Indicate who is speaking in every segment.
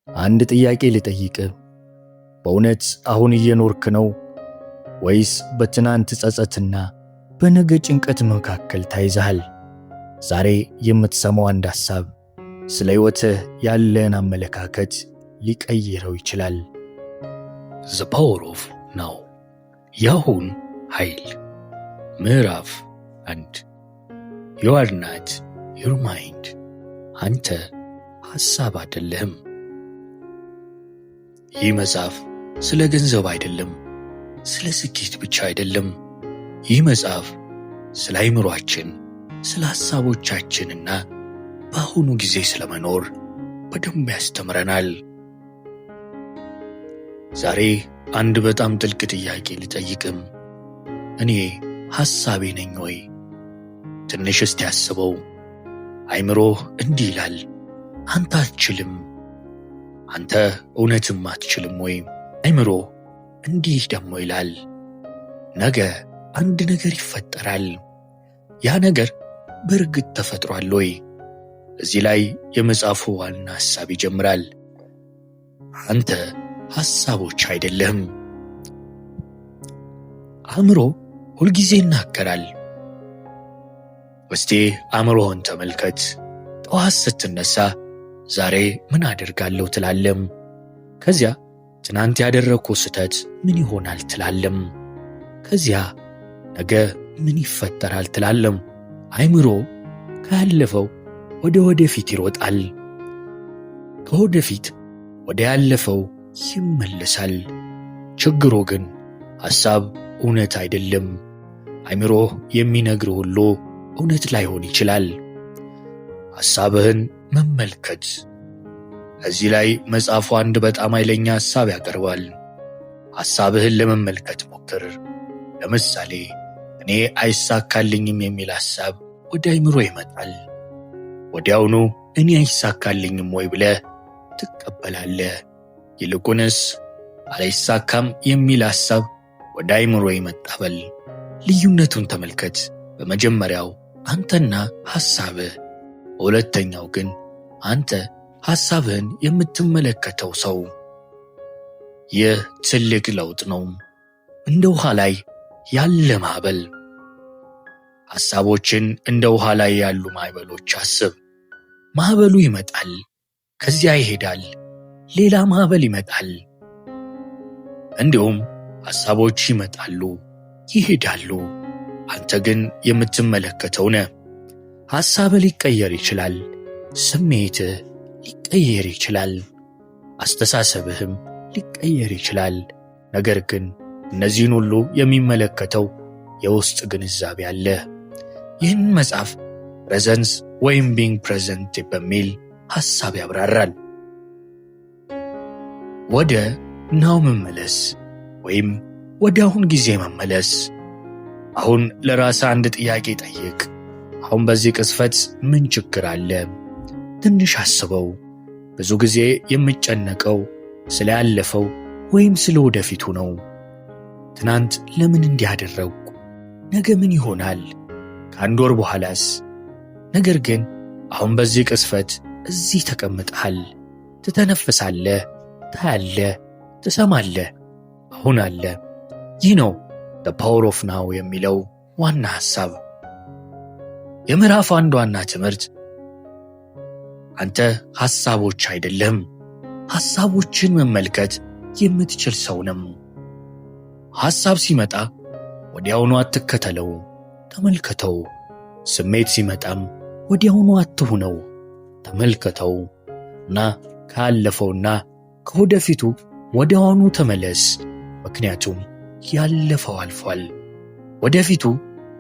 Speaker 1: አንድ ጥያቄ ልጠይቅህ። በእውነት አሁን እየኖርክ ነው ወይስ በትናንት ጸጸትና በነገ ጭንቀት መካከል ታይዘሃል? ዛሬ የምትሰማው አንድ ሐሳብ ስለ ሕይወትህ ያለህን አመለካከት ሊቀይረው ይችላል።
Speaker 2: The Power of Now የአሁን ኃይል ምዕራፍ 1 You are not your mind አንተ ሐሳብ አይደለህም። ይህ መጽሐፍ ስለ ገንዘብ አይደለም፣ ስለ ስኬት ብቻ አይደለም። ይህ መጽሐፍ ስለ አእምሮአችን፣ ስለ ሐሳቦቻችንና በአሁኑ ጊዜ ስለመኖር በደንብ ያስተምረናል። ዛሬ አንድ በጣም ጥልቅ ጥያቄ ልጠይቅም። እኔ ሐሳቤ ነኝ ወይ? ትንሽ እስቲ አስበው። አእምሮህ እንዲህ ይላል፣ አንተ አትችልም። አንተ እውነትም አትችልም ወይ? አእምሮ እንዲህ ደግሞ ይላል፣ ነገ አንድ ነገር ይፈጠራል። ያ ነገር በእርግጥ ተፈጥሯል ወይ? እዚህ ላይ የመጽሐፉ ዋና ሐሳብ ይጀምራል። አንተ ሐሳቦች አይደለህም። አእምሮ ሁልጊዜ ይናገራል። እስቲ አእምሮህን ተመልከት። ጠዋት ስትነሳ ዛሬ ምን አደርጋለሁ ትላለም። ከዚያ ትናንት ያደረግኩት ስህተት ምን ይሆናል ትላለም። ከዚያ ነገ ምን ይፈጠራል ትላለም። አእምሮ ካለፈው ወደ ወደፊት ይሮጣል፣ ከወደፊት ወደ ያለፈው ይመለሳል። ችግሩ ግን ሐሳብ እውነት አይደለም። አእምሮ የሚነግር ሁሉ እውነት ላይሆን ይችላል። ሐሳብህን መመልከት። እዚህ ላይ መጽሐፉ አንድ በጣም ኃይለኛ ሐሳብ ያቀርባል። ሐሳብህን ለመመልከት ሞክር። ለምሳሌ እኔ አይሳካልኝም የሚል ሐሳብ ወደ አእምሮ ይመጣል። ወዲያውኑ እኔ አይሳካልኝም ወይ ብለህ ትቀበላለህ። ይልቁንስ አላይሳካም የሚል ሐሳብ ወደ አእምሮ ይመጣበል። ልዩነቱን ተመልከት። በመጀመሪያው አንተና ሐሳብህ፣ በሁለተኛው ግን አንተ ሐሳብህን የምትመለከተው ሰው። ይህ ትልቅ ለውጥ ነው። እንደ ውሃ ላይ ያለ ማዕበል። ሐሳቦችን እንደ ውሃ ላይ ያሉ ማዕበሎች አስብ። ማዕበሉ ይመጣል፣ ከዚያ ይሄዳል፣ ሌላ ማዕበል ይመጣል። እንዲሁም ሐሳቦች ይመጣሉ፣ ይሄዳሉ። አንተ ግን የምትመለከተው ነህ። ሐሳብህ ሊቀየር ይችላል፣ ስሜትህ ሊቀየር ይችላል፣ አስተሳሰብህም ሊቀየር ይችላል። ነገር ግን እነዚህን ሁሉ የሚመለከተው የውስጥ ግንዛቤ አለ። ይህን መጽሐፍ ፕሬዘንስ ወይም ቢንግ ፕሬዘንት በሚል ሐሳብ ያብራራል። ወደ ናው መመለስ ወይም ወደ አሁን ጊዜ መመለስ። አሁን ለራስህ አንድ ጥያቄ ጠይቅ። አሁን በዚህ ቅጽበት ምን ችግር አለ? ትንሽ አስበው። ብዙ ጊዜ የምጨነቀው ስለ ያለፈው ወይም ስለ ወደፊቱ ነው። ትናንት ለምን እንዲያደረግኩ? ነገ ምን ይሆናል? ከአንድ ወር በኋላስ? ነገር ግን አሁን በዚህ ቅጽበት እዚህ ተቀምጠሃል። ትተነፍሳለህ፣ ታያለህ፣ ትሰማለህ። አሁን አለ። ይህ ነው The Power of Now የሚለው ዋና ሐሳብ። የምዕራፍ አንድ ዋና ትምህርት አንተ ሐሳቦች አይደለም፣ ሐሳቦችን መመልከት የምትችል ሰው ነህ። ሐሳብ ሲመጣ ወዲያውኑ አትከተለው፣ ተመልከተው። ስሜት ሲመጣም ወዲያውኑ አትሁነው፣ ተመልከተው እና ካለፈውና ከወደፊቱ ወዲያውኑ ተመለስ። ምክንያቱም ያለፈው አልፏል፣ ወደፊቱ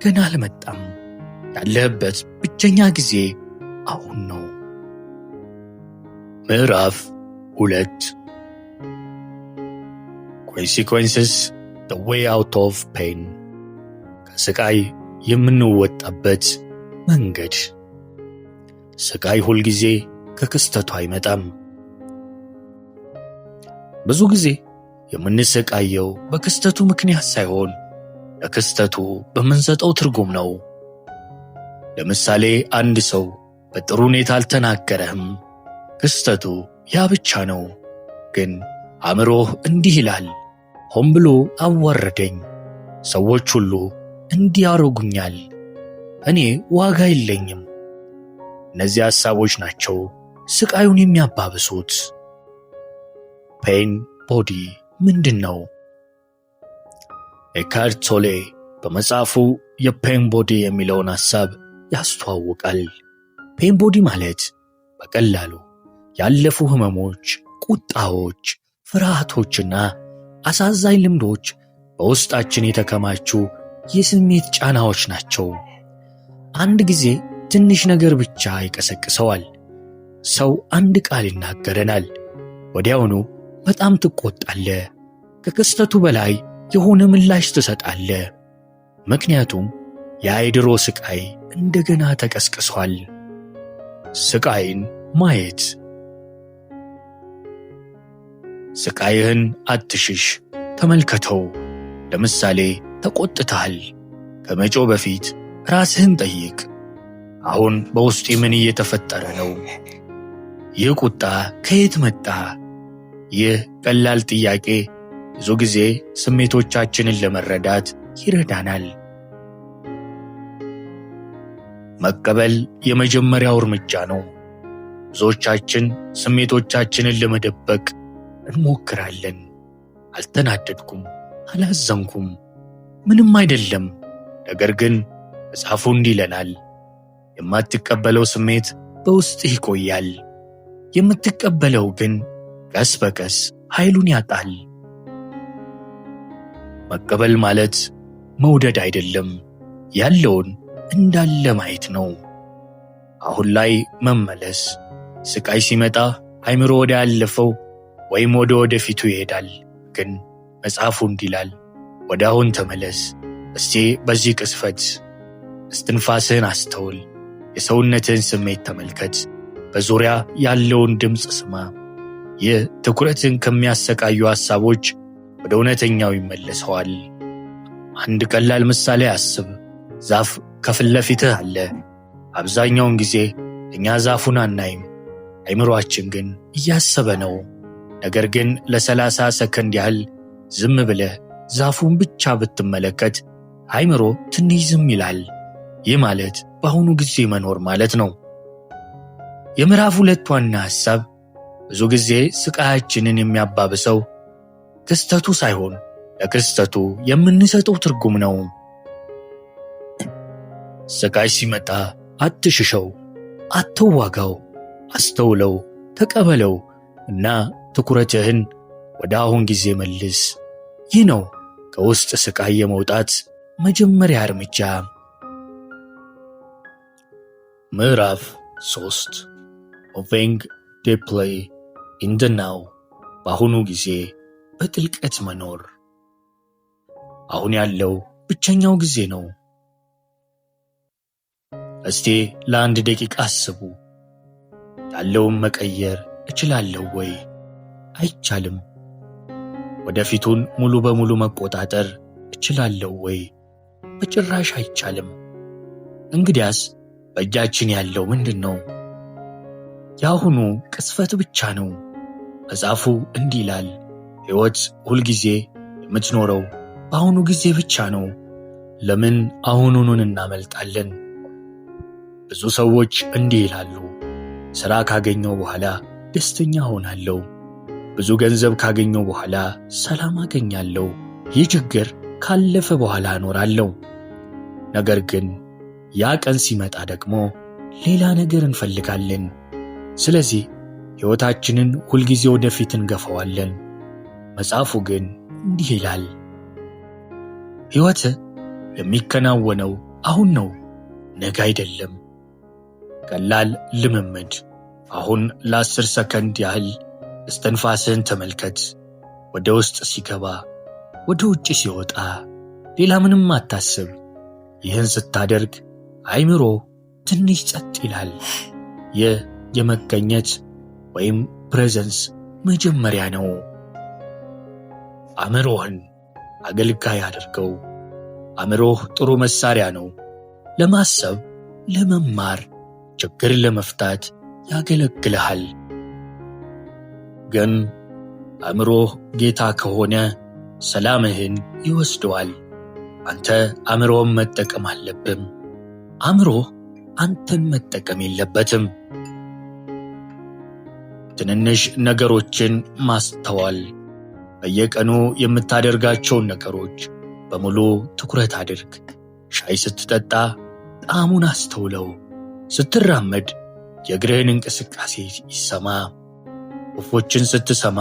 Speaker 2: ገና አልመጣም። ያለህበት ብቸኛ ጊዜ አሁን ነው። ምዕራፍ 2 Consequences The Way Out of Pain ከስቃይ የምንወጣበት መንገድ። ስቃይ ሁልጊዜ ከክስተቱ አይመጣም። ብዙ ጊዜ የምንሰቃየው በክስተቱ ምክንያት ሳይሆን ለክስተቱ በምንሰጠው ትርጉም ነው። ለምሳሌ አንድ ሰው በጥሩ ሁኔታ አልተናገረህም። ክስተቱ ያ ብቻ ነው። ግን አእምሮህ እንዲህ ይላል፣ ሆን ብሎ አዋረደኝ፣ ሰዎች ሁሉ እንዲህ ያደርጉኛል፣ እኔ ዋጋ የለኝም። እነዚህ ሐሳቦች ናቸው ስቃዩን የሚያባብሱት። ፔን ቦዲ ምንድን ነው? ኤካርት ቶሌ በመጽሐፉ የፔን ቦዲ የሚለውን ሐሳብ ያስተዋውቃል። ፔን ቦዲ ማለት በቀላሉ ያለፉ ህመሞች፣ ቁጣዎች፣ ፍርሃቶችና አሳዛኝ ልምዶች በውስጣችን የተከማቹ የስሜት ጫናዎች ናቸው። አንድ ጊዜ ትንሽ ነገር ብቻ ይቀሰቅሰዋል። ሰው አንድ ቃል ይናገረናል፣ ወዲያውኑ በጣም ትቆጣለህ። ከክስተቱ በላይ የሆነ ምላሽ ትሰጣለህ። ምክንያቱም የድሮ ስቃይ እንደገና ተቀስቅሷል። ስቃይን ማየት። ስቃይህን አትሽሽ፣ ተመልከተው። ለምሳሌ ተቆጥተሃል። ከመጮህ በፊት ራስህን ጠይቅ፣ አሁን በውስጤ ምን እየተፈጠረ ነው? ይህ ቁጣ ከየት መጣ? ይህ ቀላል ጥያቄ ብዙ ጊዜ ስሜቶቻችንን ለመረዳት ይረዳናል። መቀበል የመጀመሪያው እርምጃ ነው። ብዙዎቻችን ስሜቶቻችንን ለመደበቅ እንሞክራለን። አልተናደድኩም፣ አላዘንኩም፣ ምንም አይደለም። ነገር ግን መጽሐፉ እንዲህ ይለናል፣ የማትቀበለው ስሜት በውስጥህ ይቆያል። የምትቀበለው ግን ቀስ በቀስ ኃይሉን ያጣል። መቀበል ማለት መውደድ አይደለም፣ ያለውን እንዳለ ማየት ነው። አሁን ላይ መመለስ። ስቃይ ሲመጣ አእምሮ ወደ ያለፈው ወይም ወደ ወደፊቱ ይሄዳል። ግን መጽሐፉ እንዲህ ይላል፣ ወደ አሁን ተመለስ። እስቲ በዚህ ቅስፈት እስትንፋስህን አስተውል። የሰውነትህን ስሜት ተመልከት። በዙሪያ ያለውን ድምፅ ስማ። ይህ ትኩረትን ከሚያሰቃዩ ሐሳቦች ወደ እውነተኛው ይመለሰዋል። አንድ ቀላል ምሳሌ አስብ። ዛፍ ከፊት ለፊትህ አለ። አብዛኛውን ጊዜ እኛ ዛፉን አናይም፣ አእምሮአችን ግን እያሰበ ነው። ነገር ግን ለ30 ሰከንድ ያህል ዝም ብለህ ዛፉን ብቻ ብትመለከት አእምሮ ትንሽ ዝም ይላል። ይህ ማለት በአሁኑ ጊዜ መኖር ማለት ነው። የምዕራፍ 2 ዋና ሐሳብ ብዙ ጊዜ ስቃያችንን የሚያባብሰው ክስተቱ ሳይሆን ለክስተቱ የምንሰጠው ትርጉም ነው። ስቃይ ሲመጣ አትሽሸው፣ አትዋጋው፣ አስተውለው፣ ተቀበለው እና ትኩረትህን ወደ አሁን ጊዜ መልስ። ይህ ነው ከውስጥ ስቃይ የመውጣት መጀመሪያ እርምጃ። ምዕራፍ 3 moving deeply in the now በአሁኑ ጊዜ በጥልቀት መኖር። አሁን ያለው ብቸኛው ጊዜ ነው። እስቲ ለአንድ ደቂቃ አስቡ። ያለውን መቀየር እችላለሁ ወይ? አይቻልም። ወደፊቱን ሙሉ በሙሉ መቆጣጠር እችላለሁ ወይ? በጭራሽ አይቻልም። እንግዲያስ በእጃችን ያለው ምንድን ነው? የአሁኑ ቅስፈት ብቻ ነው። መጽሐፉ እንዲህ ይላል፣ ሕይወት ሁልጊዜ የምትኖረው በአሁኑ ጊዜ ብቻ ነው። ለምን አሁኑኑን እናመልጣለን? ብዙ ሰዎች እንዲህ ይላሉ፣ ሥራ ካገኘው በኋላ ደስተኛ ሆናለሁ፣ ብዙ ገንዘብ ካገኘው በኋላ ሰላም አገኛለሁ፣ ይህ ችግር ካለፈ በኋላ እኖራለሁ። ነገር ግን ያ ቀን ሲመጣ ደግሞ ሌላ ነገር እንፈልጋለን። ስለዚህ ሕይወታችንን ሁልጊዜ ወደፊት እንገፋዋለን። መጽሐፉ ግን እንዲህ ይላል፣ ሕይወት የሚከናወነው አሁን ነው፣ ነገ አይደለም። ቀላል ልምምድ። አሁን ለ10 ሰከንድ ያህል እስትንፋስህን ተመልከት። ወደ ውስጥ ሲገባ፣ ወደ ውጭ ሲወጣ፣ ሌላ ምንም አታስብ። ይህን ስታደርግ አእምሮ ትንሽ ጸጥ ይላል። ይህ የመገኘት ወይም ፕሬዘንስ መጀመሪያ ነው። አእምሮህን አገልጋይ አድርገው። አእምሮህ ጥሩ መሳሪያ ነው። ለማሰብ፣ ለመማር፣ ችግር ለመፍታት ያገለግልሃል። ግን አእምሮህ ጌታ ከሆነ ሰላምህን ይወስደዋል። አንተ አእምሮህን መጠቀም አለብህ። አእምሮህ አንተን መጠቀም የለበትም። ትንንሽ ነገሮችን ማስተዋል። በየቀኑ የምታደርጋቸውን ነገሮች በሙሉ ትኩረት አድርግ። ሻይ ስትጠጣ ጣዕሙን አስተውለው። ስትራመድ የእግርህን እንቅስቃሴ ይሰማ። ወፎችን ስትሰማ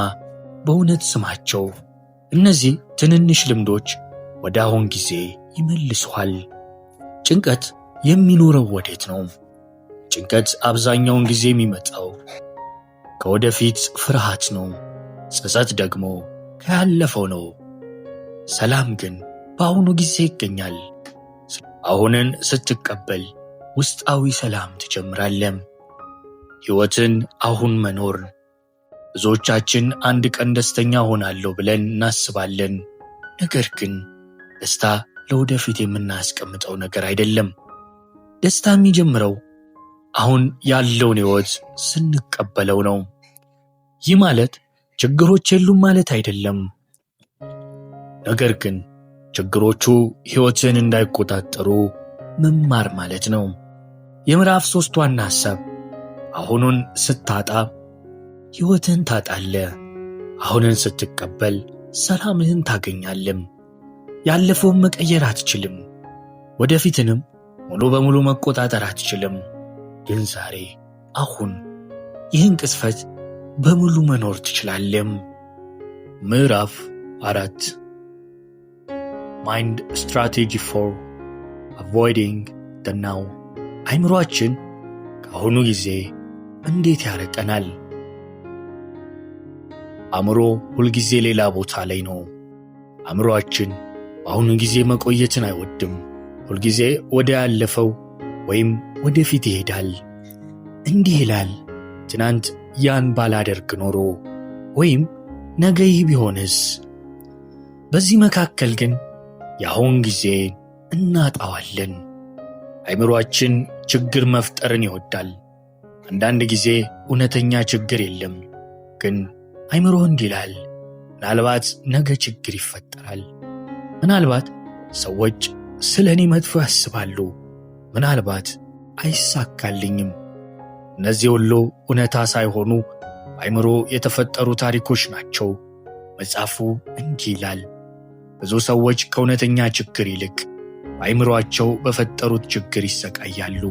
Speaker 2: በእውነት ስማቸው። እነዚህ ትንንሽ ልምዶች ወደ አሁን ጊዜ ይመልሱሃል። ጭንቀት የሚኖረው ወዴት ነው? ጭንቀት አብዛኛውን ጊዜ የሚመጣው ከወደፊት ፍርሃት ነው። ጸጸት ደግሞ ከያለፈው ነው። ሰላም ግን በአሁኑ ጊዜ ይገኛል። አሁንን ስትቀበል ውስጣዊ ሰላም ትጀምራለህ። ሕይወትን አሁን መኖር። ብዙዎቻችን አንድ ቀን ደስተኛ ሆናለሁ ብለን እናስባለን። ነገር ግን ደስታ ለወደፊት የምናስቀምጠው ነገር አይደለም። ደስታ የሚጀምረው አሁን ያለውን ሕይወት ስንቀበለው ነው። ይህ ማለት ችግሮች የሉም ማለት አይደለም። ነገር ግን ችግሮቹ ሕይወትን እንዳይቆጣጠሩ መማር ማለት ነው። የምዕራፍ 3 ዋና ሐሳብ አሁኑን ስታጣ ሕይወትን ታጣለህ። አሁንን ስትቀበል ሰላምህን ታገኛለህ። ያለፈውን መቀየር አትችልም። ወደፊትንም ሙሉ በሙሉ መቆጣጠር አትችልም። ግን ዛሬ አሁን ይህን ቅጽበት በሙሉ መኖር ትችላለህ። ምዕራፍ 4 ማይንድ ስትራቴጂ ፎር አቮይዲንግ ዘ ናው። አእምሮአችን ከአሁኑ ጊዜ እንዴት ያርቀናል? አእምሮ ሁልጊዜ ሌላ ቦታ ላይ ነው። አእምሮአችን በአሁኑ ጊዜ መቆየትን አይወድም። ሁልጊዜ ወደ ያለፈው ወይም ወደፊት ይሄዳል። እንዲህ ይላል፣ ትናንት ያን ባላደርግ ኖሮ ወይም ነገ ይህ ቢሆንስ። በዚህ መካከል ግን የአሁን ጊዜ እናጣዋለን። አእምሮአችን ችግር መፍጠርን ይወዳል። አንዳንድ ጊዜ እውነተኛ ችግር የለም፣ ግን አእምሮ እንዲህ ይላል፣ ምናልባት ነገ ችግር ይፈጠራል። ምናልባት ሰዎች ስለ እኔ መጥፎ ያስባሉ። ምናልባት አይሳካልኝም። እነዚህ ሁሉ እውነታ ሳይሆኑ በአእምሮ የተፈጠሩ ታሪኮች ናቸው። መጽሐፉ እንዲህ ይላል፣ ብዙ ሰዎች ከእውነተኛ ችግር ይልቅ በአእምሮአቸው በፈጠሩት ችግር ይሰቃያሉ።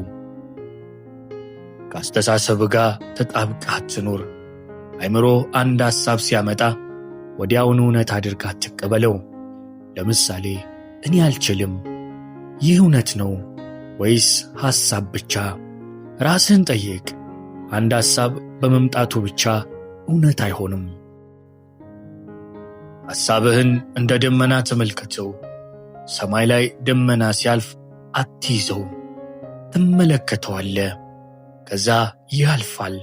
Speaker 2: ከአስተሳሰብ ጋር ተጣብቀህ አትኑር። አእምሮ አንድ ሐሳብ ሲያመጣ ወዲያውኑ እውነት አድርገህ አትቀበለው። ለምሳሌ እኔ አልችልም፣ ይህ እውነት ነው ወይስ ሐሳብ ብቻ? ራስህን ጠይቅ። አንድ ሐሳብ በመምጣቱ ብቻ እውነት አይሆንም። ሐሳብህን እንደ ደመና ተመልከተው። ሰማይ ላይ ደመና ሲያልፍ አትይዘውም፣ ትመለከተዋለህ። ከዛ ያልፋል።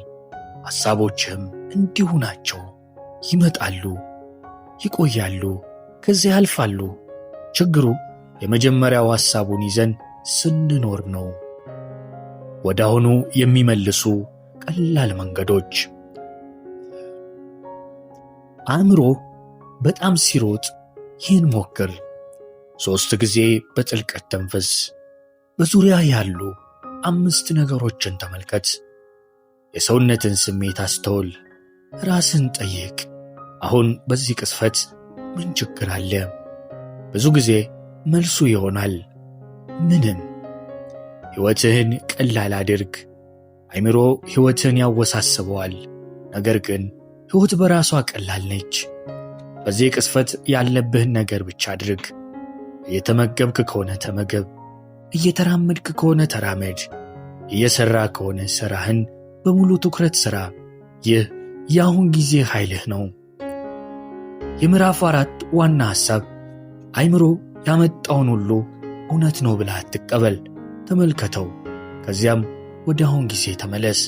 Speaker 2: ሐሳቦችህም እንዲሁ ናቸው። ይመጣሉ፣ ይቆያሉ፣ ከዚያ ያልፋሉ። ችግሩ የመጀመሪያው ሐሳቡን ይዘን ስንኖር ነው። ወደ አሁኑ የሚመልሱ ቀላል መንገዶች። አእምሮ በጣም ሲሮጥ ይህን ሞክር። 3 ጊዜ በጥልቀት ተንፈስ። በዙሪያ ያሉ 5 ነገሮችን ተመልከት። የሰውነትን ስሜት አስተውል። ራስን ጠይቅ፣ አሁን በዚህ ቅጽበት ምን ችግር አለ? ብዙ ጊዜ መልሱ ይሆናል ምንም። ሕይወትህን ቀላል አድርግ። አእምሮ ሕይወትህን ያወሳስበዋል፣ ነገር ግን ሕይወት በራሷ ቀላል ነች። በዚህ ቅጽበት ያለብህን ነገር ብቻ አድርግ። እየተመገብክ ከሆነ ተመገብ፣ እየተራመድክ ከሆነ ተራመድ፣ እየሠራ ከሆነ ሥራህን በሙሉ ትኩረት ሥራ። ይህ የአሁን ጊዜ ኃይልህ ነው። የምዕራፍ 4 ዋና ሐሳብ አእምሮ ያመጣውን ሁሉ እውነት ነው ብለህ አትቀበል። ተመልከተው፣ ከዚያም ወደ አሁን ጊዜ ተመለስ።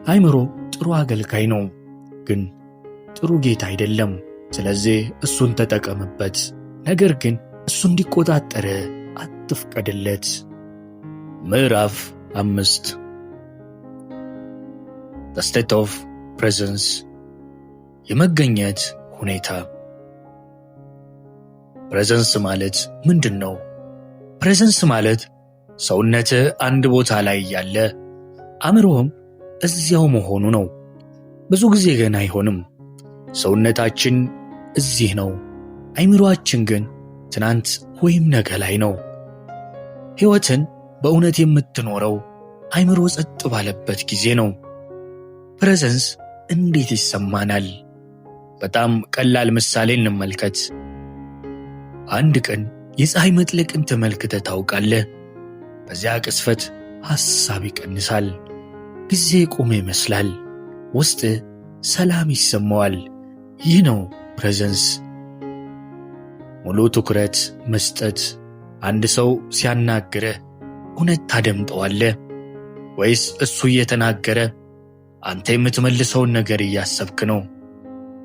Speaker 2: አእምሮ ጥሩ አገልጋይ ነው፣ ግን ጥሩ ጌታ አይደለም። ስለዚህ እሱን ተጠቀምበት፣ ነገር ግን እሱ እንዲቆጣጠር አትፍቀድለት። ምዕራፍ 5 The State of Presence። የመገኘት ሁኔታ። ፕሬዘንስ ማለት ምንድን ነው? ፕሬዘንስ ማለት ሰውነትህ አንድ ቦታ ላይ ያለ አእምሮህም እዚያው መሆኑ ነው። ብዙ ጊዜ ግን አይሆንም። ሰውነታችን እዚህ ነው፣ አእምሮአችን ግን ትናንት ወይም ነገ ላይ ነው። ሕይወትን በእውነት የምትኖረው አእምሮ ጸጥ ባለበት ጊዜ ነው። ፕሬዘንስ እንዴት ይሰማናል? በጣም ቀላል ምሳሌ እንመልከት። አንድ ቀን የፀሐይ መጥለቅን ተመልክተህ ታውቃለህ? በዚያ ቅስፈት ሐሳብ ይቀንሳል። ጊዜ ቆመ ይመስላል። ውስጥ ሰላም ይሰማዋል። ይህ ነው ፕሬዘንስ። ሙሉ ትኩረት መስጠት። አንድ ሰው ሲያናግርህ እውነት ታደምጠዋለህ ወይስ እሱ እየተናገረ አንተ የምትመልሰውን ነገር እያሰብክ ነው?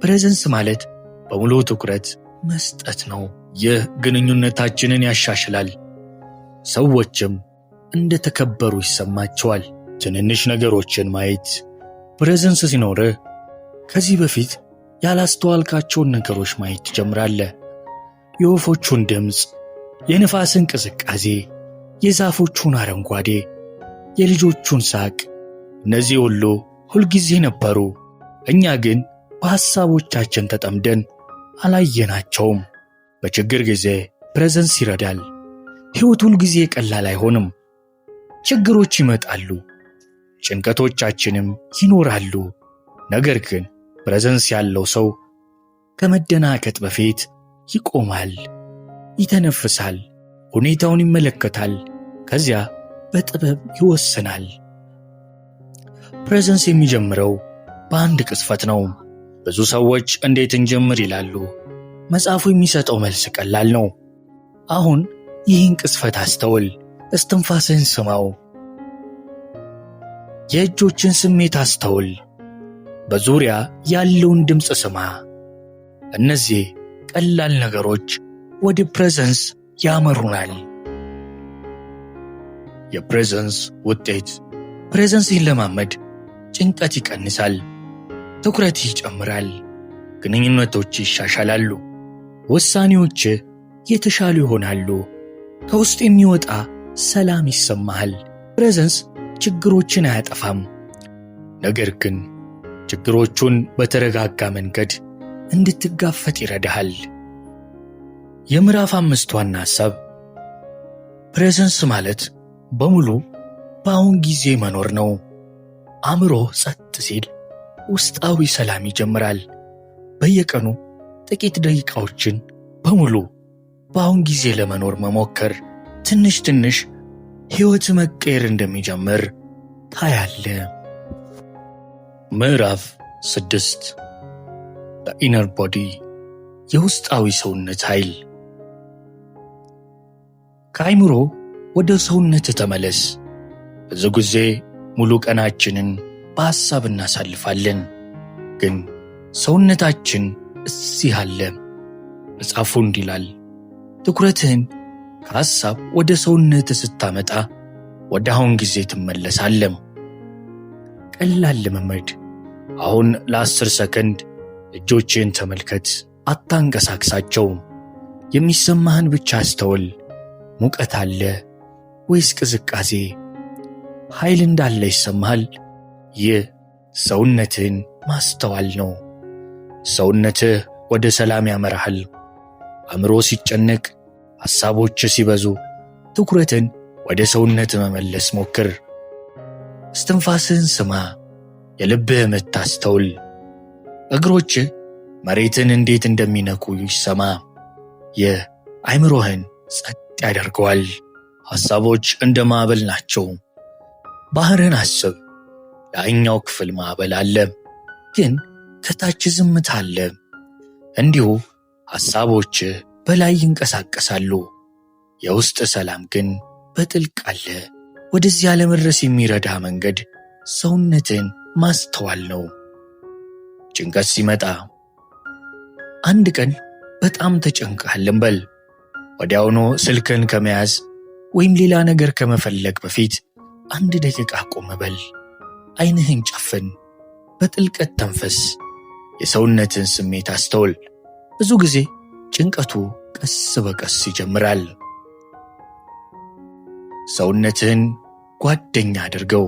Speaker 2: ፕሬዘንስ ማለት በሙሉ ትኩረት መስጠት ነው። ይህ ግንኙነታችንን ያሻሽላል። ሰዎችም እንደተከበሩ ይሰማቸዋል። ትንንሽ ነገሮችን ማየት። ፕሬዘንስ ሲኖርህ ከዚህ በፊት ያላስተዋልካቸውን ነገሮች ማየት ትጀምራለህ። የወፎቹን ድምፅ፣ የነፋስን ቅዝቃዜ፣ የዛፎቹን አረንጓዴ፣ የልጆቹን ሳቅ። እነዚህ ሁሉ ሁልጊዜ ነበሩ። እኛ ግን በሐሳቦቻችን ተጠምደን አላየናቸውም። በችግር ጊዜ ፕሬዘንስ ይረዳል። ሕይወት ሁልጊዜ ቀላል አይሆንም። ችግሮች ይመጣሉ፣ ጭንቀቶቻችንም ይኖራሉ። ነገር ግን ፕሬዘንስ ያለው ሰው ከመደናገጥ በፊት ይቆማል፣ ይተነፍሳል፣ ሁኔታውን ይመለከታል፣ ከዚያ በጥበብ ይወስናል። ፕሬዘንስ የሚጀምረው በአንድ ቅጽበት ነው። ብዙ ሰዎች እንዴት እንጀምር ይላሉ። መጽሐፉ የሚሰጠው መልስ ቀላል ነው። አሁን ይህን ቅጽበት አስተውል። እስትንፋስህን ስማው። የእጆችን ስሜት አስተውል። በዙሪያ ያለውን ድምፅ ስማ። እነዚህ ቀላል ነገሮች ወደ ፕሬዘንስ ያመሩናል። የፕሬዘንስ ውጤት። ፕሬዘንስ ሲለማመድ ጭንቀት ይቀንሳል፣ ትኩረት ይጨምራል፣ ግንኙነቶች ይሻሻላሉ፣ ውሳኔዎች የተሻሉ ይሆናሉ፣ ከውስጥ የሚወጣ ሰላም ይሰማሃል። ፕሬዘንስ ችግሮችን አያጠፋም፣ ነገር ግን ችግሮቹን በተረጋጋ መንገድ እንድትጋፈጥ ይረዳሃል። የምዕራፍ 5 ዋና ሐሳብ ፕሬዘንስ ማለት በሙሉ በአሁን ጊዜ መኖር ነው። አእምሮ ጸጥ ሲል ውስጣዊ ሰላም ይጀምራል። በየቀኑ ጥቂት ደቂቃዎችን በሙሉ በአሁን ጊዜ ለመኖር መሞከር ትንሽ ትንሽ ሕይወት መቀየር እንደሚጀምር ታያለ። ምዕራፍ 6 በኢነር ቦዲ የውስጣዊ ሰውነት ኃይል። ከአእምሮ ወደ ሰውነት ተመለስ። ብዙ ጊዜ ሙሉ ቀናችንን በሐሳብ እናሳልፋለን፣ ግን ሰውነታችን እዚህ አለ። መጽሐፉ እንዲህ ይላል፣ ትኩረትህን ከሐሳብ ወደ ሰውነት ስታመጣ ወደ አሁን ጊዜ ትመለሳለህ። ቀላል ልምምድ። አሁን ለ10 ሰከንድ እጆችህን ተመልከት፣ አታንቀሳቅሳቸው። የሚሰማህን ብቻ አስተውል። ሙቀት አለ ወይስ ቅዝቃዜ? ኃይል እንዳለ ይሰማሃል? ይህ ሰውነትህን ማስተዋል ነው። ሰውነትህ ወደ ሰላም ያመራሃል። አእምሮ ሲጨነቅ፣ ሐሳቦች ሲበዙ፣ ትኩረትን ወደ ሰውነት መመለስ ሞክር። እስትንፋስህን ስማ፣ የልብህ ምት አስተውል። እግሮችህ መሬትን እንዴት እንደሚነኩ ይሰማ። ይህ አእምሮህን ጸጥ ያደርገዋል። ሐሳቦች እንደ ማዕበል ናቸው። ባህርን አስብ። ላይኛው ክፍል ማዕበል አለ፣ ግን ከታች ዝምታ አለ። እንዲሁ ሐሳቦች በላይ ይንቀሳቀሳሉ፣ የውስጥ ሰላም ግን በጥልቅ አለ። ወደዚያ ለመድረስ የሚረዳ መንገድ ሰውነትን ማስተዋል ነው። ጭንቀት ሲመጣ፣ አንድ ቀን በጣም ተጨንቀሃል እንበል። ወዲያውኑ ስልክን ከመያዝ ወይም ሌላ ነገር ከመፈለግ በፊት 1 ደቂቃ ቆም በል። ዓይንህን ጨፍን፣ በጥልቀት ተንፈስ። የሰውነትን ስሜት አስተውል። ብዙ ጊዜ ጭንቀቱ ቀስ በቀስ ይጀምራል። ሰውነትህን ጓደኛ አድርገው።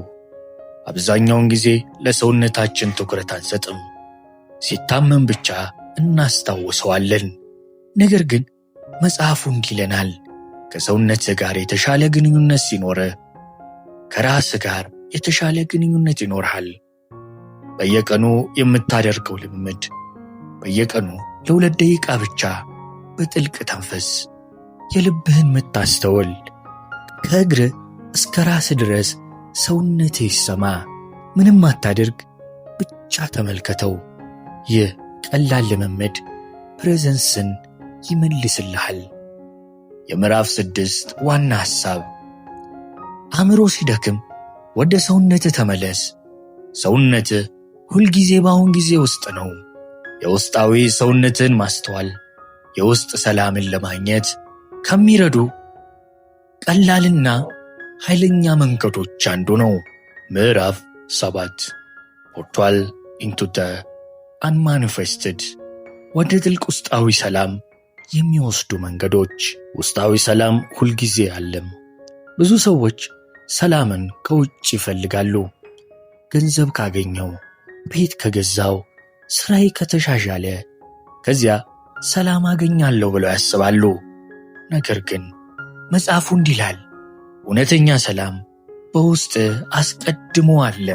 Speaker 2: አብዛኛውን ጊዜ ለሰውነታችን ትኩረት አንሰጥም። ሲታመም ብቻ እናስታውሰዋለን። ነገር ግን መጽሐፉ እንዲህ ይለናል፣ ከሰውነትህ ጋር የተሻለ ግንኙነት ሲኖርህ ከራስህ ጋር የተሻለ ግንኙነት ይኖርሃል። በየቀኑ የምታደርገው ልምምድ፣ በየቀኑ ለ2 ደቂቃ ብቻ በጥልቅ ተንፈስ። የልብህን ምት አስተውል። ከእግርህ እስከ ራስህ ድረስ ሰውነትህ ይሰማ። ምንም አታድርግ፣ ብቻ ተመልከተው። ይህ ቀላል ልምምድ ፕሬዘንስን ይመልስልሃል። የምዕራፍ 6 ዋና ሐሳብ፣ አእምሮ ሲደክም ወደ ሰውነትህ ተመለስ። ሰውነትህ ሁልጊዜ በአሁን ጊዜ ውስጥ ነው። የውስጣዊ ሰውነትህን ማስተዋል የውስጥ ሰላምን ለማግኘት ከሚረዱ ቀላልና ኃይለኛ መንገዶች አንዱ ነው። ምዕራፍ 7 ፖርታል ኢንቱ ዘ አንማኒፌስትድ፣ ወደ ጥልቅ ውስጣዊ ሰላም የሚወስዱ መንገዶች። ውስጣዊ ሰላም ሁልጊዜ አለም። ብዙ ሰዎች ሰላምን ከውጭ ይፈልጋሉ። ገንዘብ ካገኘው፣ ቤት ከገዛው፣ ስራዬ ከተሻሻለ ከዚያ ሰላም አገኛለሁ ብለው ያስባሉ። ነገር ግን መጽሐፉ እንዲህ ይላል፣ እውነተኛ ሰላም በውስጥ አስቀድሞ አለ።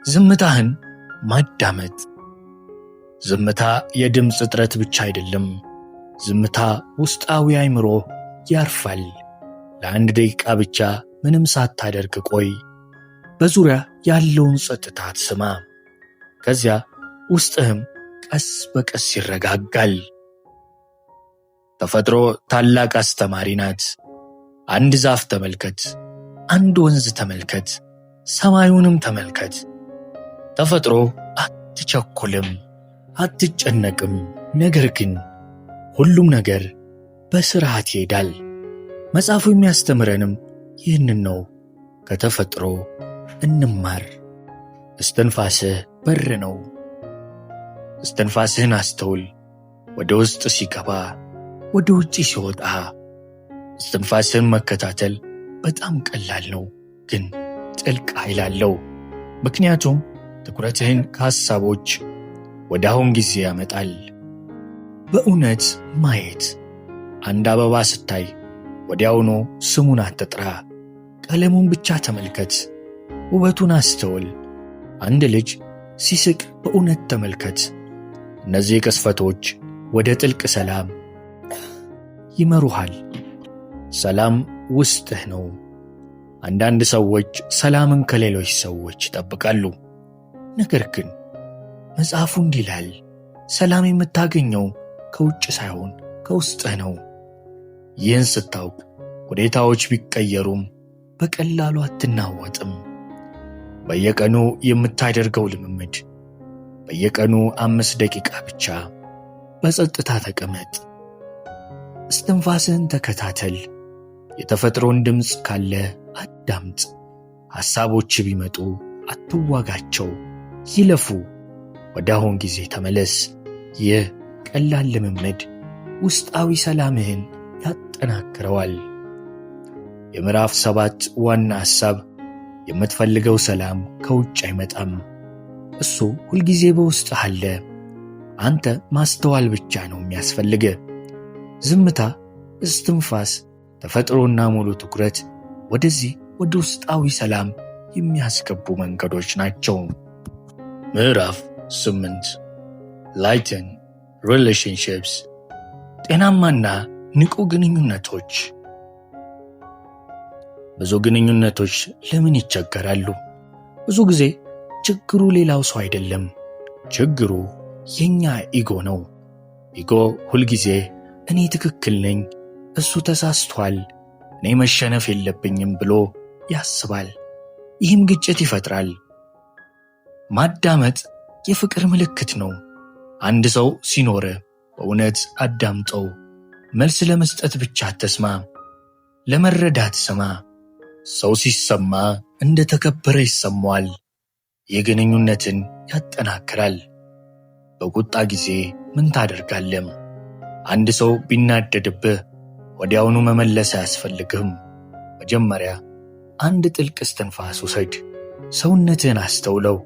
Speaker 2: ዝምታህን ማዳመጥ። ዝምታ የድምፅ እጥረት ብቻ አይደለም። ዝምታ ውስጣዊ አእምሮ ያርፋል። ለ1 ደቂቃ ብቻ ምንም ሳታደርግ ቆይ። በዙሪያ ያለውን ጸጥታ ስማ። ከዚያ ውስጥህም ቀስ በቀስ ይረጋጋል። ተፈጥሮ ታላቅ አስተማሪ ናት። አንድ ዛፍ ተመልከት፣ አንድ ወንዝ ተመልከት፣ ሰማዩንም ተመልከት። ተፈጥሮ አትቸኩልም፣ አትጨነቅም። ነገር ግን ሁሉም ነገር በስርዓት ይሄዳል። መጽሐፉ የሚያስተምረንም ይህንን ነው። ከተፈጥሮ እንማር። እስትንፋስህ በር ነው። እስትንፋስህን አስተውል። ወደ ውስጥ ሲገባ፣ ወደ ውጪ ሲወጣ። እስትንፋስህን መከታተል በጣም ቀላል ነው፣ ግን ጥልቅ ኃይል አለው። ምክንያቱም ትኩረትህን ከሐሳቦች ወደ አሁን ጊዜ ያመጣል። በእውነት ማየት። አንድ አበባ ስታይ ወዲያውኑ ስሙን አትጥራ፣ ቀለሙን ብቻ ተመልከት። ውበቱን አስተውል። አንድ ልጅ ሲስቅ በእውነት ተመልከት። እነዚህ ቅስፈቶች ወደ ጥልቅ ሰላም ይመሩሃል። ሰላም ውስጥህ ነው። አንዳንድ ሰዎች ሰላምን ከሌሎች ሰዎች ይጠብቃሉ። ነገር ግን መጽሐፉ እንዲህ ይላል፣ ሰላም የምታገኘው ከውጭ ሳይሆን ከውስጥህ ነው። ይህን ስታውቅ ሁኔታዎች ቢቀየሩም በቀላሉ አትናወጥም። በየቀኑ የምታደርገው ልምምድ፣ በየቀኑ 5 ደቂቃ ብቻ በጸጥታ ተቀመጥ። እስትንፋስህን ተከታተል። የተፈጥሮን ድምፅ ካለ አዳምጥ። ሐሳቦች ቢመጡ አትዋጋቸው፣ ይለፉ። ወደ አሁን ጊዜ ተመለስ። ይህ ቀላል ልምምድ ውስጣዊ ሰላምህን ያጠናክረዋል። የምዕራፍ 7 ዋና ሐሳብ፣ የምትፈልገው ሰላም ከውጭ አይመጣም። እሱ ሁልጊዜ በውስጥህ አለ። አንተ ማስተዋል ብቻ ነው የሚያስፈልግህ። ዝምታ፣ እስትንፋስ፣ ተፈጥሮና ሙሉ ትኩረት ወደዚህ ወደ ውስጣዊ ሰላም የሚያስገቡ መንገዶች ናቸው። ምዕራፍ 8 ላይትን ሪሌሽንሺፕስ፣ ጤናማና ንቁ ግንኙነቶች። ብዙ ግንኙነቶች ለምን ይቸገራሉ? ብዙ ጊዜ ችግሩ ሌላው ሰው አይደለም። ችግሩ የኛ ኢጎ ነው። ኢጎ ሁልጊዜ እኔ ትክክል ነኝ፣ እሱ ተሳስቷል፣ እኔ መሸነፍ የለብኝም ብሎ ያስባል። ይህም ግጭት ይፈጥራል። ማዳመጥ የፍቅር ምልክት ነው። አንድ ሰው ሲኖር በእውነት አዳምጠው። መልስ ለመስጠት ብቻ አትስማ፣ ለመረዳት ስማ። ሰው ሲሰማ እንደ ተከበረ ይሰማዋል። የግንኙነትን ያጠናክራል። በቁጣ ጊዜ ምን ታደርጋለህ? አንድ ሰው ቢናደድብህ ወዲያውኑ መመለስ አያስፈልግህም። መጀመሪያ አንድ ጥልቅ እስትንፋስ ውሰድ። ሰውነትህን አስተውለው።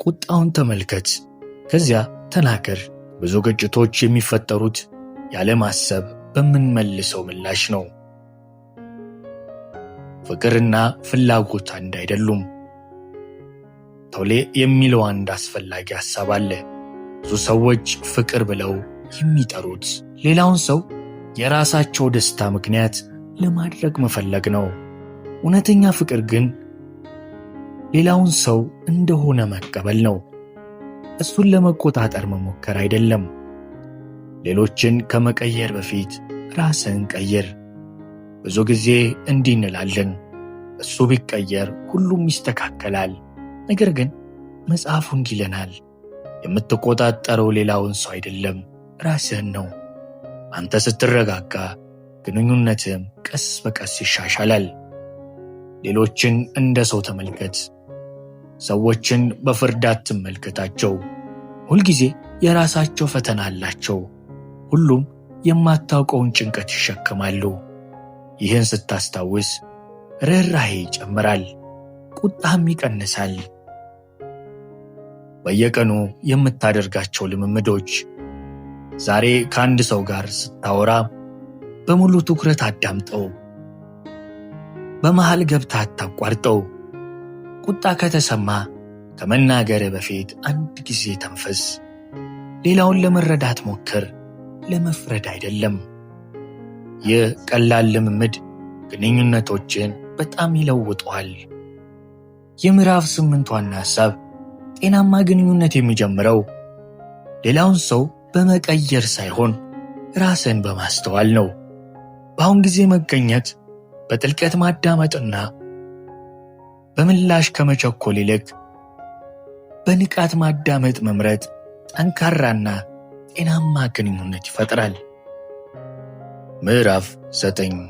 Speaker 2: ቁጣውን ተመልከት። ከዚያ ተናገር። ብዙ ግጭቶች የሚፈጠሩት ያለማሰብ በምንመልሰው ምላሽ ነው። ፍቅርና ፍላጎት አንድ አይደሉም። ቶሌ የሚለው አንድ አስፈላጊ ሐሳብ አለ። ብዙ ሰዎች ፍቅር ብለው የሚጠሩት ሌላውን ሰው የራሳቸው ደስታ ምክንያት ለማድረግ መፈለግ ነው። እውነተኛ ፍቅር ግን ሌላውን ሰው እንደሆነ መቀበል ነው። እሱን ለመቆጣጠር መሞከር አይደለም። ሌሎችን ከመቀየር በፊት ራስን ቀይር። ብዙ ጊዜ እንዲህ እንላለን፣ እሱ ቢቀየር ሁሉም ይስተካከላል። ነገር ግን መጽሐፉ እንዲህ ይለናል፣ የምትቆጣጠረው ሌላውን ሰው አይደለም፣ ራስህን ነው። አንተ ስትረጋጋ ግንኙነትም ቀስ በቀስ ይሻሻላል። ሌሎችን እንደ ሰው ተመልከት። ሰዎችን በፍርድ አትመልከታቸው። ሁልጊዜ የራሳቸው ፈተና አላቸው። ሁሉም የማታውቀውን ጭንቀት ይሸከማሉ። ይህን ስታስታውስ ርኅራኄ ይጨምራል፣ ቁጣም ይቀንሳል። በየቀኑ የምታደርጋቸው ልምምዶች። ዛሬ ከአንድ ሰው ጋር ስታወራ በሙሉ ትኩረት አዳምጠው። በመሃል ገብታ አታቋርጠው። ቁጣ ከተሰማ ከመናገር በፊት አንድ ጊዜ ተንፈስ። ሌላውን ለመረዳት ሞክር፣ ለመፍረድ አይደለም። ይህ ቀላል ልምምድ ግንኙነቶችን በጣም ይለውጠዋል። የምዕራፍ 8 ዋና ሐሳብ ጤናማ ግንኙነት የሚጀምረው ሌላውን ሰው በመቀየር ሳይሆን ራስን በማስተዋል ነው። በአሁን ጊዜ መገኘት፣ በጥልቀት ማዳመጥና በምላሽ ከመቸኮል ይልቅ በንቃት ማዳመጥ መምረጥ ጠንካራና ጤናማ ግንኙነት ይፈጥራል። ምዕራፍ 9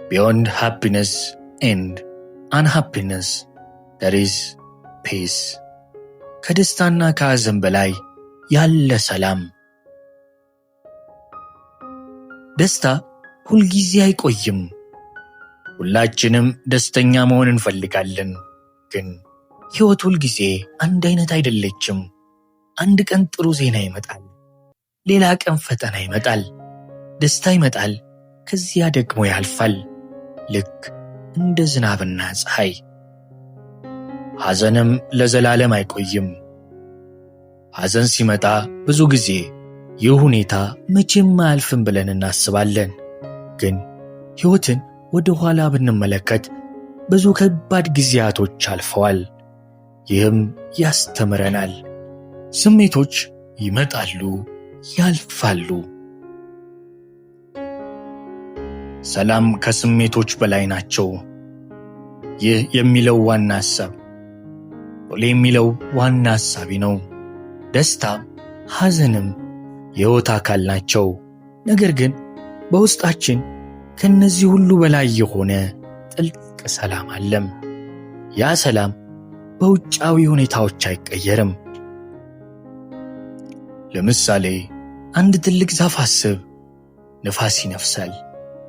Speaker 2: Beyond happiness and unhappiness there is peace። ከደስታና ከሐዘን በላይ ያለ ሰላም። ደስታ ሁልጊዜ አይቆይም። ሁላችንም ደስተኛ መሆን እንፈልጋለን፣ ግን ሕይወት ሁልጊዜ አንድ አይነት አይደለችም። አንድ ቀን ጥሩ ዜና ይመጣል፣ ሌላ ቀን ፈተና ይመጣል፣ ደስታ ይመጣል፣ ከዚያ ደግሞ ያልፋል፣ ልክ እንደ ዝናብና ፀሐይ። ሐዘንም ለዘላለም አይቆይም። ሐዘን ሲመጣ ብዙ ጊዜ ይህ ሁኔታ መቼም አያልፍም ብለን እናስባለን። ግን ሕይወትን ወደ ኋላ ብንመለከት ብዙ ከባድ ጊዜያቶች አልፈዋል። ይህም ያስተምረናል። ስሜቶች ይመጣሉ፣ ያልፋሉ። ሰላም ከስሜቶች በላይ ናቸው። ይህ የሚለው ዋና ሐሳብ ቶሌ የሚለው ዋና ሐሳቢ ነው። ደስታም ሐዘንም የሕይወት አካል ናቸው። ነገር ግን በውስጣችን ከነዚህ ሁሉ በላይ የሆነ ጥልቅ ሰላም አለም። ያ ሰላም በውጫዊ ሁኔታዎች አይቀየርም። ለምሳሌ አንድ ትልቅ ዛፍ አስብ። ነፋስ ይነፍሳል፣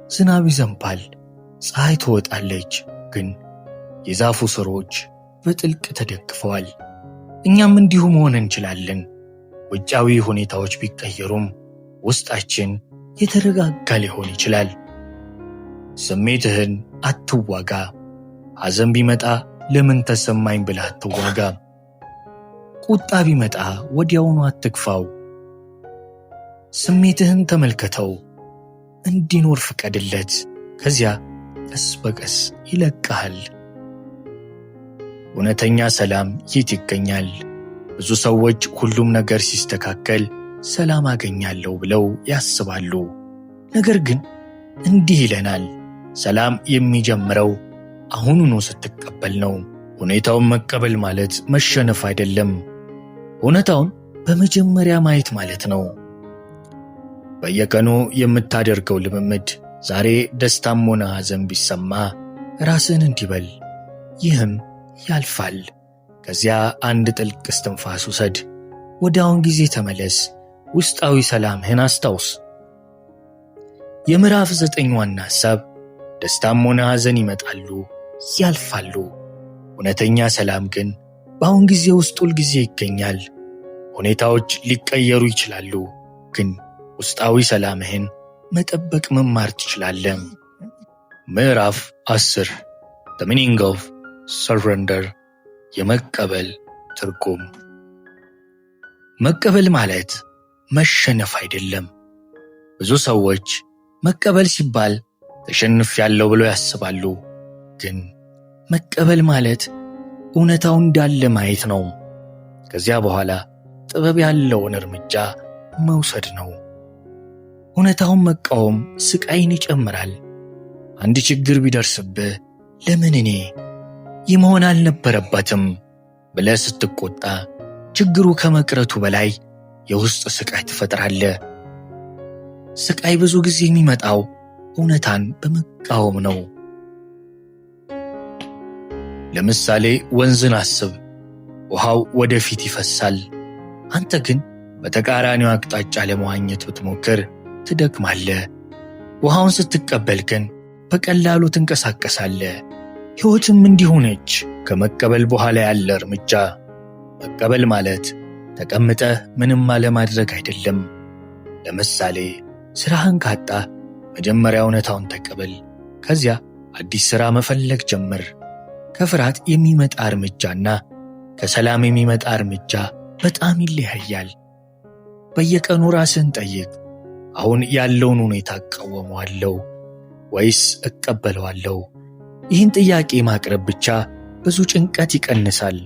Speaker 2: ዝናብ ይዘንባል፣ ፀሐይ ትወጣለች፣ ግን የዛፉ ሥሮች በጥልቅ ተደግፈዋል። እኛም እንዲሁ መሆን እንችላለን። ውጫዊ ሁኔታዎች ቢቀየሩም ውስጣችን የተረጋጋ ሊሆን ይችላል። ስሜትህን አትዋጋ። ሐዘን ቢመጣ ለምን ተሰማኝ ብለህ አትዋጋ። ቁጣ ቢመጣ ወዲያውኑ አትግፋው። ስሜትህን ተመልከተው፣ እንዲኖር ፍቀድለት። ከዚያ ቀስ በቀስ ይለቅሃል። እውነተኛ ሰላም የት ይገኛል? ብዙ ሰዎች ሁሉም ነገር ሲስተካከል ሰላም አገኛለሁ ብለው ያስባሉ። ነገር ግን እንዲህ ይለናል፣ ሰላም የሚጀምረው አሁኑኑ ስትቀበል ነው። ሁኔታውን መቀበል ማለት መሸነፍ አይደለም፣ እውነታውን በመጀመሪያ ማየት ማለት ነው። በየቀኑ የምታደርገው ልምምድ። ዛሬ ደስታም ሆነ ሐዘን ቢሰማ ራስን እንዲበል፣ ይህም ያልፋል፣ ከዚያ አንድ ጥልቅ እስትንፋስ ውሰድ። ወደ አሁን ጊዜ ተመለስ። ውስጣዊ ሰላምህን አስታውስ። የምዕራፍ 9 ዋና ሐሳብ ደስታም ሆነ ሐዘን ይመጣሉ፣ ያልፋሉ። እውነተኛ ሰላም ግን በአሁን ጊዜ ውስጥ ሁል ጊዜ ይገኛል። ሁኔታዎች ሊቀየሩ ይችላሉ፣ ግን ውስጣዊ ሰላምህን መጠበቅ መማር ትችላለህ። ምዕራፍ 10 The Meaning of Surrender የመቀበል ትርጉም። መቀበል ማለት መሸነፍ አይደለም። ብዙ ሰዎች መቀበል ሲባል ተሸንፌያለሁ ብለው ያስባሉ። ግን መቀበል ማለት እውነታው እንዳለ ማየት ነው። ከዚያ በኋላ ጥበብ ያለውን እርምጃ መውሰድ ነው። እውነታውን መቃወም ስቃይን ይጨምራል። አንድ ችግር ቢደርስብህ ለምን እኔ ይህ መሆን አልነበረበትም ብለህ ስትቆጣ ችግሩ ከመቅረቱ በላይ የውስጥ ስቃይ ትፈጥራለህ። ስቃይ ብዙ ጊዜ የሚመጣው እውነታን በመቃወም ነው። ለምሳሌ ወንዝን አስብ። ውሃው ወደፊት ይፈሳል። አንተ ግን በተቃራኒው አቅጣጫ ለመዋኘት ብትሞክር ትደክማለህ። ውሃውን ስትቀበል ግን በቀላሉ ትንቀሳቀሳለህ። ሕይወትም እንዲሁ ነች። ከመቀበል በኋላ ያለ እርምጃ። መቀበል ማለት ተቀምጠህ ምንም አለማድረግ አይደለም። ለምሳሌ ሥራህን ካጣህ መጀመሪያ እውነታውን ተቀበል። ከዚያ አዲስ ሥራ መፈለግ ጀምር። ከፍርሃት የሚመጣ እርምጃና ከሰላም የሚመጣ እርምጃ በጣም ይለያያል። በየቀኑ ራስህን ጠይቅ። አሁን ያለውን ሁኔታ እቃወመዋለሁ ወይስ እቀበለዋለሁ? ይህን ጥያቄ ማቅረብ ብቻ ብዙ ጭንቀት ይቀንሳል።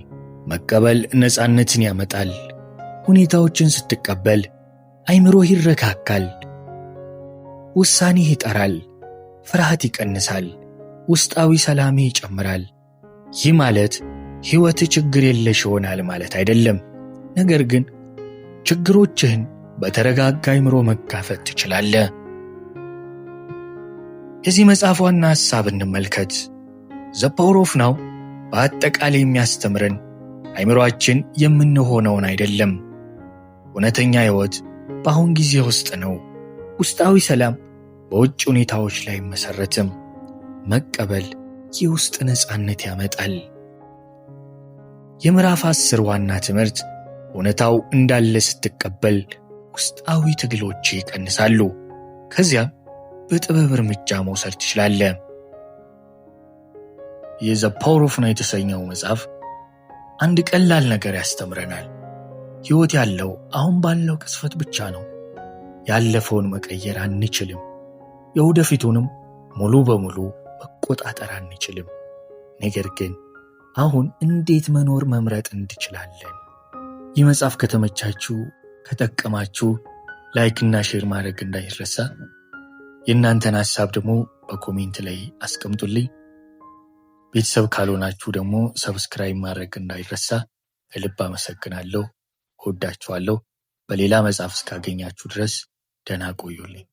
Speaker 2: መቀበል ነፃነትን ያመጣል። ሁኔታዎችን ስትቀበል አይምሮህ ይረጋጋል። ውሳኔህ ይጠራል። ፍርሃት ይቀንሳል። ውስጣዊ ሰላምህ ይጨምራል። ይህ ማለት ሕይወት ችግር የለሽ ይሆናል ማለት አይደለም። ነገር ግን ችግሮችህን በተረጋጋ አይምሮ መጋፈጥ ትችላለህ። የዚህ መጽሐፍ ዋና ሐሳብ እንመልከት። ዘ ፓወር ኦፍ ናው በአጠቃላይ የሚያስተምረን አይምሮአችን የምንሆነውን አይደለም። እውነተኛ ሕይወት በአሁን ጊዜ ውስጥ ነው። ውስጣዊ ሰላም በውጭ ሁኔታዎች ላይ አይመሰረትም። መቀበል የውስጥ ነፃነት ያመጣል። የምዕራፍ 10 ዋና ትምህርት እውነታው እንዳለ ስትቀበል ውስጣዊ ትግሎች ይቀንሳሉ። ከዚያም በጥበብ እርምጃ መውሰድ ትችላለህ። የዘ ፓወር ኦፍ ናው የተሰኘው መጽሐፍ አንድ ቀላል ነገር ያስተምረናል። ሕይወት ያለው አሁን ባለው ቅጽበት ብቻ ነው። ያለፈውን መቀየር አንችልም። የወደፊቱንም ሙሉ በሙሉ መቆጣጠር አንችልም። ነገር ግን አሁን እንዴት መኖር መምረጥ እንችላለን። ይህ መጽሐፍ ከተመቻችሁ፣ ከጠቀማችሁ ላይክና ሼር ማድረግ እንዳይረሳ። የእናንተን ሐሳብ ደግሞ በኮሜንት ላይ አስቀምጡልኝ። ቤተሰብ ካልሆናችሁ ደግሞ ሰብስክራይብ ማድረግ እንዳይረሳ። ከልብ አመሰግናለሁ። እወዳችኋለሁ። በሌላ መጽሐፍ እስካገኛችሁ ድረስ ደህና ቆዩልኝ።